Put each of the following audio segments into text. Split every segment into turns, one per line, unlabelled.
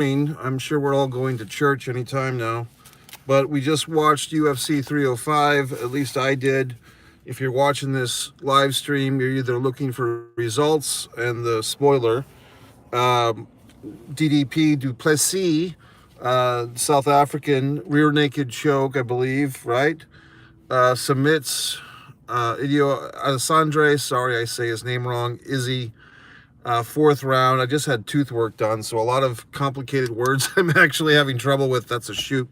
I'm sure we're all going to church anytime now. But we just watched UFC 305, at least I did. If you're watching this live stream, you're either looking for results and the spoiler. Um, DDP Duplessis, South African rear naked choke, I believe, right? Submits Idio Alessandre, sorry I say his name wrong, Izzy. Fourth round. I just had tooth work done, so a lot of complicated words I'm actually having trouble with. That's a shoot.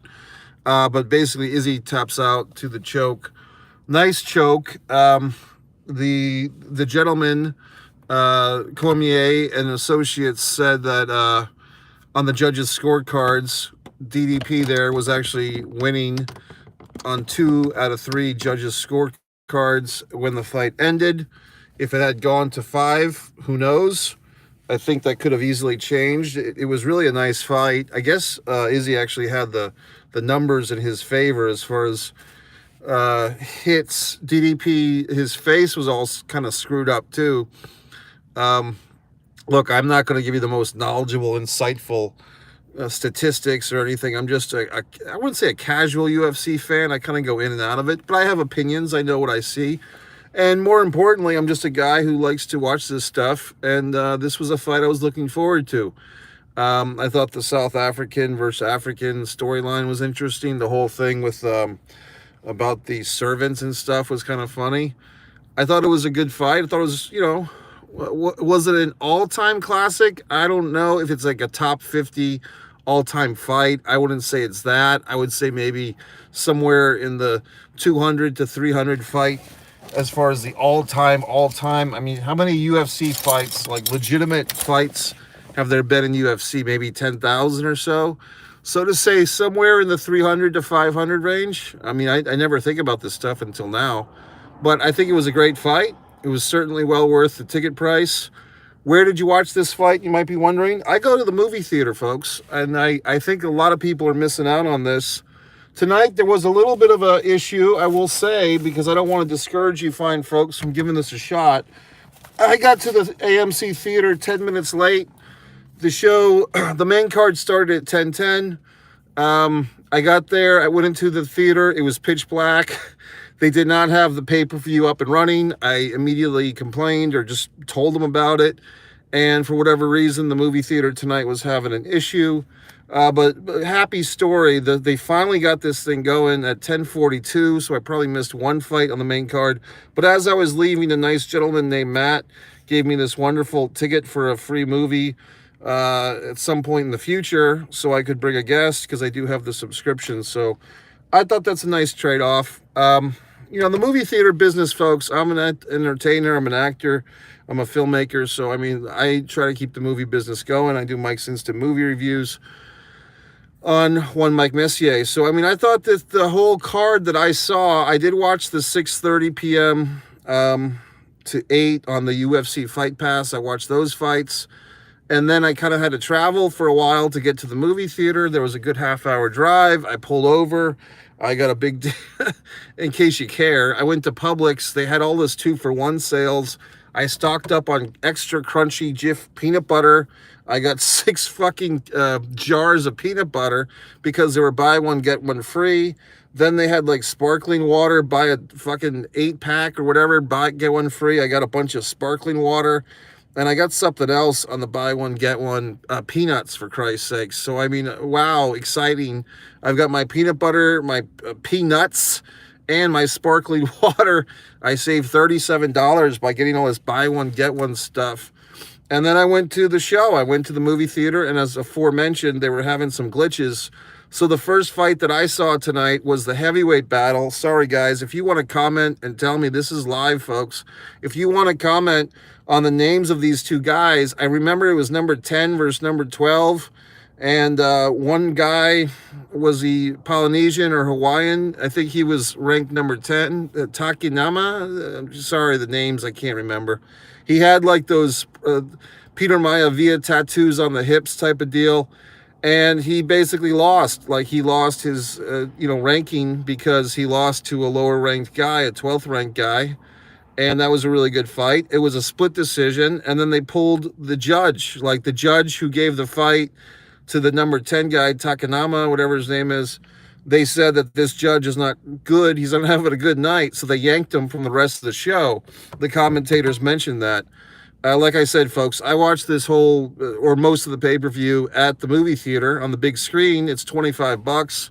But basically, Izzy taps out to the choke. Nice choke. The gentleman, Cormier and associates, said that on the judges' scorecards, DDP there was actually winning on 2 out of 3 judges' scorecards when the fight ended. If it had gone to 5, who knows? I think that could have easily changed. It was really a nice fight. I guess Izzy actually had the numbers in his favor as far as hits. DDP, his face was all kind of screwed up too. Look, I'm not going to give you the most knowledgeable, insightful statistics or anything. I'm just I wouldn't say a casual UFC fan. I kind of go in and out of it, but I have opinions. I know what I see. And more importantly, I'm just a guy who likes to watch this stuff, and this was a fight I was looking forward to. I thought the South African versus African storyline was interesting. The whole thing with about the servants and stuff was kind of funny. I thought it was a good fight. I thought it was, was it an all-time classic? I don't know if it's like a top 50 all-time fight. I wouldn't say it's that. I would say maybe somewhere in the 200 to 300 fight. As far as the all-time, I mean, how many UFC fights, like legitimate fights, have there been in UFC? Maybe 10,000 or so. So to say somewhere in the 300 to 500 range, I mean, I never think about this stuff until now. But I think it was a great fight. It was certainly well worth the ticket price. Where did you watch this fight, you might be wondering? I go to the movie theater, folks, and I think a lot of people are missing out on this. Tonight, there was a little bit of an issue, I will say, because I don't want to discourage you fine folks from giving this a shot. I got to the AMC theater 10 minutes late. The show, the main card started at 10:10. I got there, I went into the theater, it was pitch black. They did not have the pay-per-view up and running. I immediately complained or just told them about it. And for whatever reason, the movie theater tonight was having an issue. But happy story that they finally got this thing going at 10:42, so I probably missed one fight on the main card. But as I was leaving, a nice gentleman named Matt gave me this wonderful ticket for a free movie at some point in the future so I could bring a guest because I do have the subscription. So I thought that's a nice trade-off. The movie theater business, folks, I'm an entertainer, I'm an actor, I'm a filmmaker. So, I mean, I try to keep the movie business going. I do Mike's Instant Movie Reviews on one Mike Messier. So, I mean, I thought that the whole card that I saw, I did watch the 6:30 p.m. To 8 on the UFC Fight Pass. I watched those fights. And then I kind of had to travel for a while to get to the movie theater. There was a good half-hour drive. I pulled over. I got a big, in case you care, I went to Publix. They had all this 2-for-1 sales. I stocked up on extra crunchy Jif peanut butter. I got 6 fucking jars of peanut butter because they were buy one, get one free. Then they had like sparkling water, buy a fucking 8-pack or whatever, get one free. I got a bunch of sparkling water. And I got something else on the buy one, get one, peanuts, for Christ's sakes. So, I mean, wow, exciting. I've got my peanut butter, my peanuts, and my sparkling water. I saved $37 by getting all this buy one, get one stuff. And then I went to the show. I went to the movie theater, and as aforementioned, they were having some glitches. So the first fight that I saw tonight was the heavyweight battle. Sorry, guys. If you want to comment and tell me, this is live, folks. If you want to comment on the names of these two guys, I remember it was number 10 versus number 12. And one guy was he Polynesian or Hawaiian. I think he was ranked number 10. Takinama. I'm sorry, the names I can't remember. He had like those Peter Maivia tattoos on the hips type of deal. And he basically lost. Like, he lost his, ranking because he lost to a lower-ranked guy, a 12th-ranked guy. And that was a really good fight. It was a split decision. And then they pulled the judge. Like, the judge who gave the fight to the number 10 guy, Takanama, whatever his name is. They said that this judge is not good. He's not having a good night. So they yanked him from the rest of the show. The commentators mentioned that. Like I said, folks, I watched this whole or most of the pay-per-view at the movie theater on the big screen. It's $25.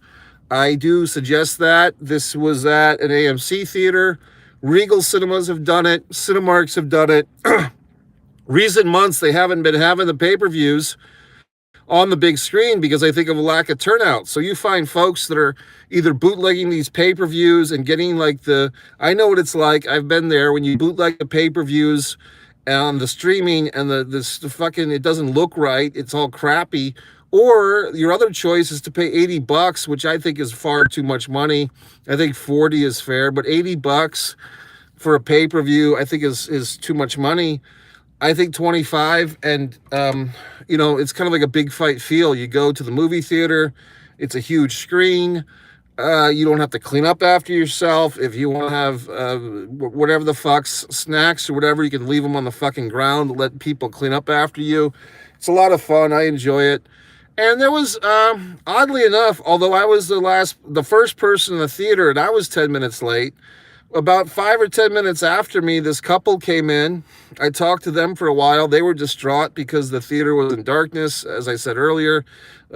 I do suggest that. This was at an AMC theater. Regal Cinemas have done it. Cinemarks have done it. Recent months, they haven't been having the pay-per-views on the big screen because I think of a lack of turnout. So you find folks that are either bootlegging these pay-per-views and getting like I know what it's like. I've been there when you bootleg the pay-per-views on the streaming and the fucking, it doesn't look right. It's all crappy. Or your other choice is to pay $80, which I think is far too much money. I think 40 is fair, but $80 for a pay-per-view, I think is too much money. I think 25, and it's kind of like a big fight feel. You go to the movie theater, it's a huge screen. You don't have to clean up after yourself. If you want to have whatever the fucks, snacks or whatever, you can leave them on the fucking ground, let people clean up after you. It's a lot of fun. I enjoy it. And there was, oddly enough, although I was the first person in the theater and I was 10 minutes late, about 5 or 10 minutes after me, this couple came in. I talked to them for a while. They were distraught because the theater was in darkness, as I said earlier.